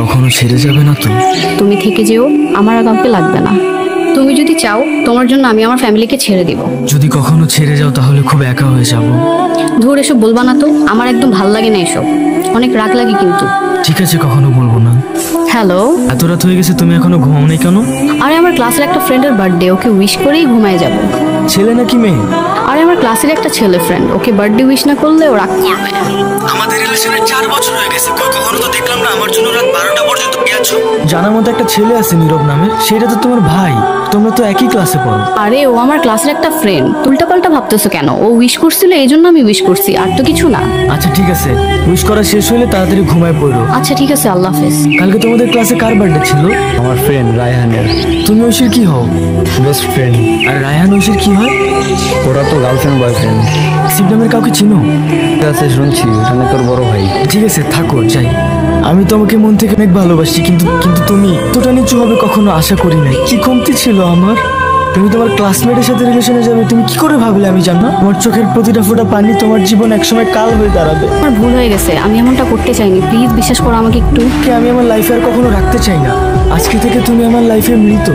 কখনো ছেড়ে যাবে না তো? তুমি থেকে যেও, আমার আর কাউকে লাগবে না। তুমি যদি চাও তোমার জন্য আমি আমার ফ্যামিলিকে ছেড়ে দিব। যদি কখনো ছেড়ে যাও তাহলে খুব একা হয়ে যাব। ধুর, এসব বলবা না তো, আমার একদম ভাল লাগে না এসব, অনেক রাগ লাগে কিন্তু। ঠিক আছে, কখনো বলবো না। হ্যালো, এত রাত হয়ে গেছে, তুমি এখনো ঘুমাও নাই কেন? আরে আমার ক্লাসের একটা ফ্রেন্ডের বার্থডে, ওকে উইশ করেই ঘুমায় যাব। ছেলে নাকি মেয়ে? আরে আমার ক্লাসের একটা ছেলে ফ্রেন্ড, ওকে বার্থডে উইশ না করলে ও রাগ করবে। আমাদের রিলেশনের 4 বছর হয়ে গেছে, কখনো তো দেখলাম না আমার জন্য রাত 12টা পর্যন্ত গেছো। জানার মতো একটা ছেলে আছে নীরব নামে, সেটা তো তোমার ভাই, তোমরা তো একই ক্লাসে পড়ো। আরে ও আমার ক্লাসের একটা ফ্রেন্ড, উল্টাপাল্টা ভাবতেছো কেন? ও উইশ করছিল এই জন্য আমি উইশ করছি, আর তো কিছু না। আচ্ছা ঠিক আছে, উইশ করা শেষ হলে তাড়াতাড়ি ঘুমায় পড়ো। আচ্ছা ঠিক আছে, আল্লাহ হাফেজ। কালকে তোমাদের ক্লাসে কার বার্থডে ছিল? আমার ফ্রেন্ড রায়হানের। তুমি ঐশীর কি হও? Best friend. আর রায়হান ঐশীর কি হয়? ওরা তো গার্লফ্রেন্ড বয়ফ্রেন্ড। শিব নামের কাউকে চিনো? ঠিক আছে, শুনছি ওখানে তোর বড় ভাই। ঠিক আছে থাকো, যাই। আমি তোমাকে মন থেকে অনেক ভালোবাসি, কিন্তু কিন্তু তুমি এতটা নিচু হবে কখনো আশা করি নাই। কি কমতি ছিল আমার? তুমি তোমার ক্লাসমেটের সাথে রিলেশনে যাবে, তুমি কি করে ভাবলে আমি জানো? আমার চোখের প্রতিটা ফোঁটা পানি তোমার জীবন একসময় কাল হয়ে দাঁড়াবে। আমার ভুল হয়ে গেছে, আমি এমনটা করতে চাইনি, প্লিজ বিশ্বাস করো আমাকে একটু। আমি আমার লাইফে আর কখনো রাখতে চাই না। আজকে থেকে তুমি আমার লাইফে মৃত।